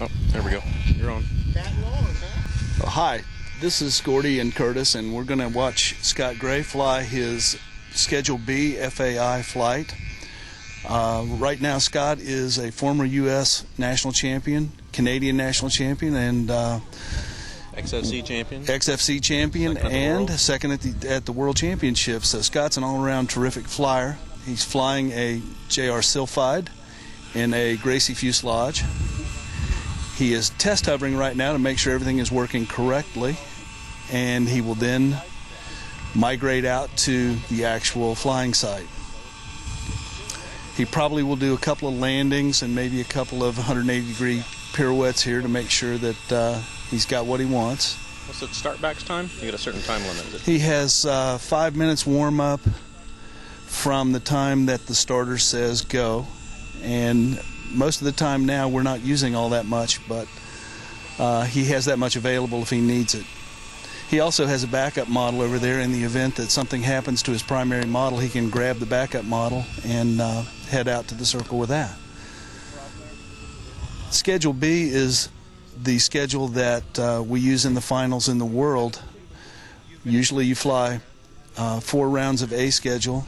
Oh, there we go. You're on. That long, huh? Hi, this is Gordie and Curtis, and we're going to watch Scott Gray fly his Schedule B FAI flight. Right now, Scott is a former U.S. national champion, Canadian national champion, and XFC champion. XFC champion, and second at the World Championships. So Scott's an all-around terrific flyer. He's flying a JR Silphide in a Gracie fuselage. He is test hovering right now to make sure everything is working correctly, and he will then migrate out to the actual flying site. He probably will do a couple of landings and maybe a couple of 180-degree pirouettes here to make sure that he's got what he wants. What's the start back's time? You got a certain time limit, is it? He has 5 minutes warm-up from the time that the starter says go, and most of the time now we're not using all that much, but he has that much available if he needs it. He also has a backup model over there in the event that something happens to his primary model. He can grab the backup model and head out to the circle with that. Schedule B is the schedule that we use in the finals in the world. Usually you fly 4 rounds of A schedule,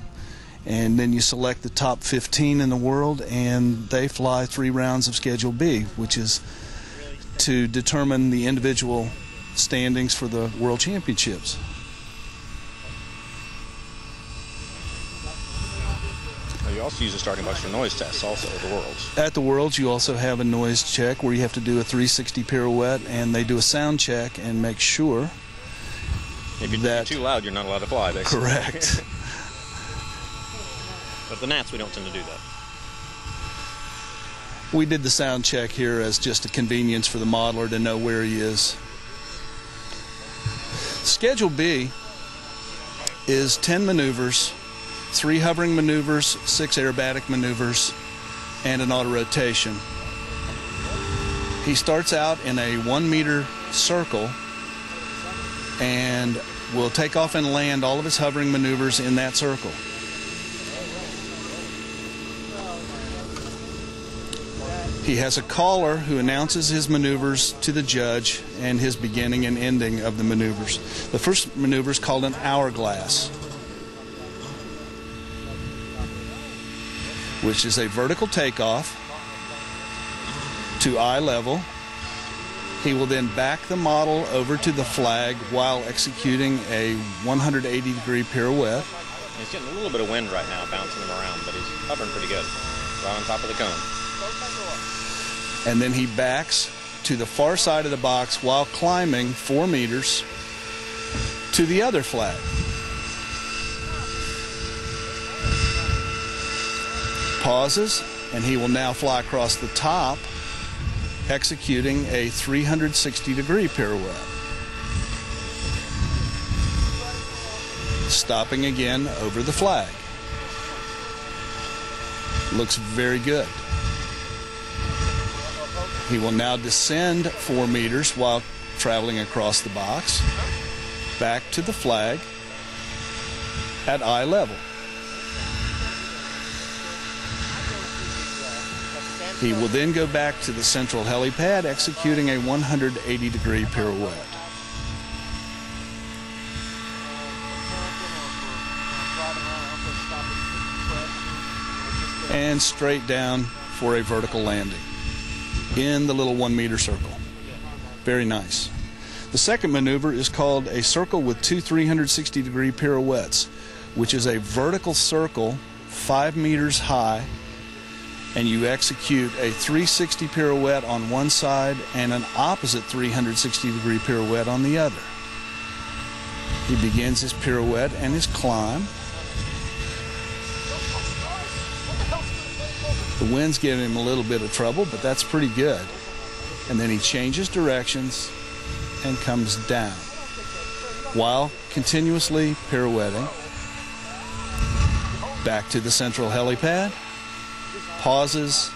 and then you select the top 15 in the world, and they fly 3 rounds of Schedule B, which is to determine the individual standings for the World Championships. You also use the starting box for noise tests also at the Worlds. At the Worlds, you also have a noise check where you have to do a 360 pirouette, and they do a sound check and make sure if you're that too loud, you're not allowed to fly, basically. Correct. But the Nats, we don't tend to do that. We did the sound check here as just a convenience for the modeler to know where he is. Schedule B is 10 maneuvers, 3 hovering maneuvers, 6 aerobatic maneuvers, and an auto rotation. He starts out in a 1-meter circle and will take off and land all of his hovering maneuvers in that circle. He has a caller who announces his maneuvers to the judge and his beginning and ending of the maneuvers. The first maneuver is called an hourglass, which is a vertical takeoff to eye level. He will then back the model over to the flag while executing a 180-degree pirouette. He's getting a little bit of wind right now, bouncing him around, but he's hovering pretty good, right on top of the cone. And then he backs to the far side of the box while climbing 4 meters to the other flag. Pauses, and he will now fly across the top, executing a 360-degree pirouette. Stopping again over the flag. Looks very good. He will now descend 4 meters while traveling across the box, back to the flag at eye level. He will then go back to the central helipad, executing a 180-degree pirouette. And straight down for a vertical landing in the little 1-meter circle. Very nice. The second maneuver is called a circle with 2 360-degree pirouettes, which is a vertical circle 5 meters high, and you execute a 360 pirouette on one side and an opposite 360-degree pirouette on the other. He begins his pirouette and his climb. The wind's giving him a little bit of trouble, but that's pretty good. And then he changes directions and comes down while continuously pirouetting. Back to the central helipad. Pauses.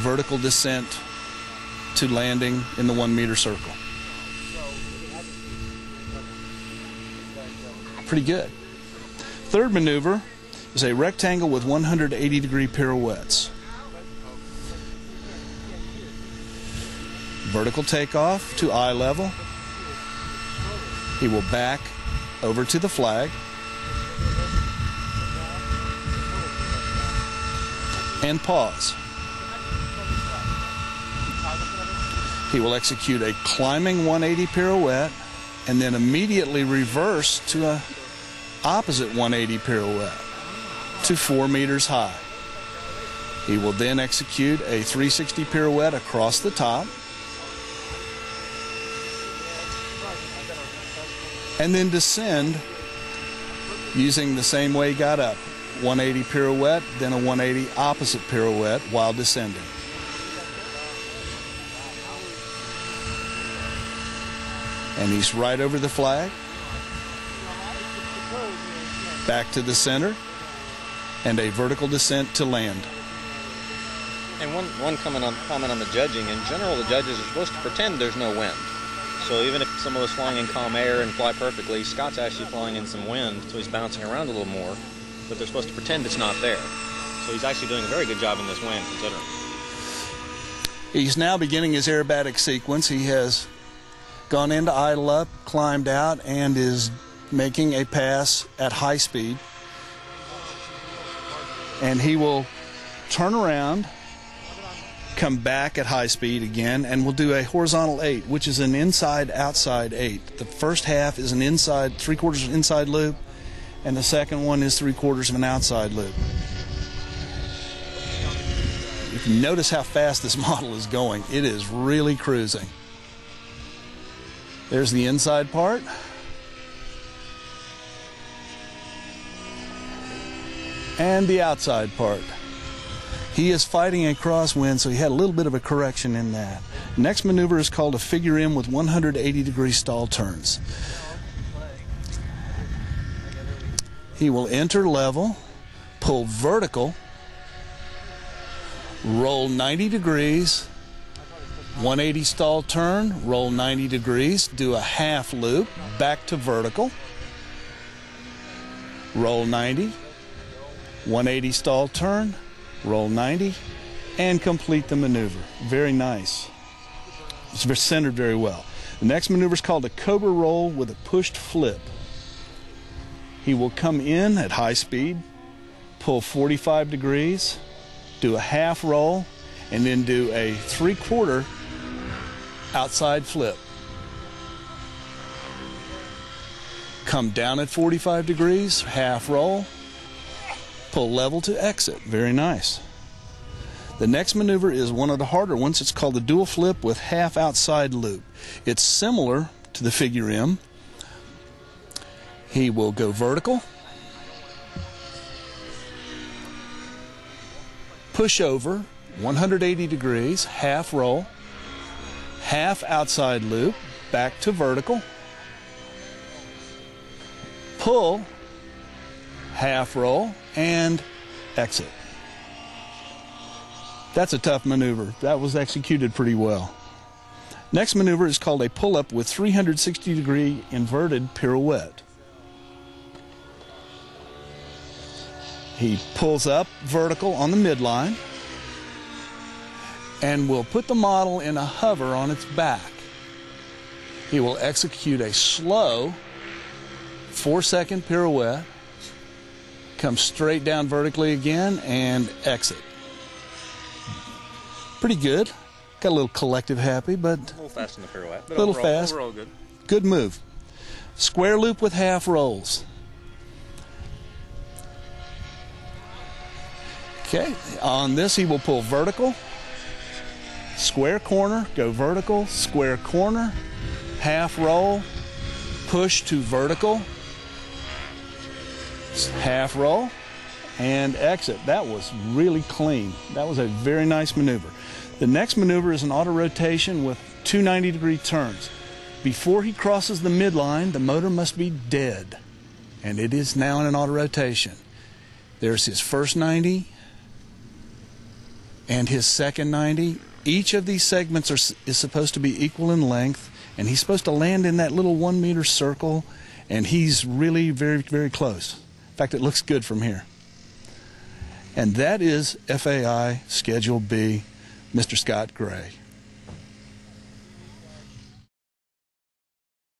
Vertical descent to landing in the 1-meter circle. Pretty good. Third maneuver is a rectangle with 180-degree pirouettes. vertical takeoff to eye level. He will back over to the flag. And pause. He will execute a climbing 180 pirouette and then immediately reverse to an opposite 180 pirouette to 4 meters high. He will then execute a 360 pirouette across the top and then descend using the same way he got up. 180 pirouette, then a 180 opposite pirouette while descending. And he's right over the flag, back to the center, and a vertical descent to land. And one comment on the judging. In general, the judges are supposed to pretend there's no wind. So even if someone was flying in calm air and fly perfectly, Scott's actually flying in some wind, so he's bouncing around a little more. But they're supposed to pretend it's not there. So he's actually doing a very good job in this wind, considering. He's now beginning his aerobatic sequence. He has gone into idle up, climbed out, and is making a pass at high speed. And he will turn around, come back at high speed again, and we'll do a horizontal 8, which is an inside-outside 8. The first half is an inside, 3/4 inside loop, and the second one is 3/4 of an outside loop. You can notice how fast this model is going. It is really cruising. There's the inside part. And the outside part. He is fighting a crosswind, so he had a little bit of a correction in that. Next maneuver is called a figure M with 180-degree stall turns. He will enter level, pull vertical, roll 90 degrees, 180 stall turn, roll 90 degrees, do a half loop, back to vertical, roll 90, 180 stall turn, roll 90, and complete the maneuver. Very nice. It's centered very well. The next maneuver is called a cobra roll with a pushed flip. He will come in at high speed, pull 45 degrees, do a half roll, and then do a 3/4 outside flip. Come down at 45 degrees, half roll, pull level to exit. Very nice. The next maneuver is one of the harder ones. It's called the dual flip with half outside loop. It's similar to the figure M. He will go vertical, push over 180 degrees, half roll, half outside loop, back to vertical, pull, half roll, and exit. That's a tough maneuver. That was executed pretty well. Next maneuver is called a pull-up with 360-degree inverted pirouette. He pulls up vertical on the midline and will put the model in a hover on its back. He will execute a slow 4-second pirouette, come straight down vertically again, and exit. Pretty good. Got a little collective happy, but A little fast in the pirouette. But a little fast. Overall good. Good move. Square loop with half rolls. Okay, on this he will pull vertical, square corner, go vertical, square corner, half roll, push to vertical, half roll, and exit. That was really clean. That was a very nice maneuver. The next maneuver is an auto rotation with 2 90-degree turns. Before he crosses the midline, the motor must be dead, and it is now in an auto rotation. There's his first 90 and his second 90. Each of these segments is supposed to be equal in length, and he's supposed to land in that little 1 meter circle, and he's really very, very close. In fact, it looks good from here. And that is FAI Schedule B, Mr. Scott Gray.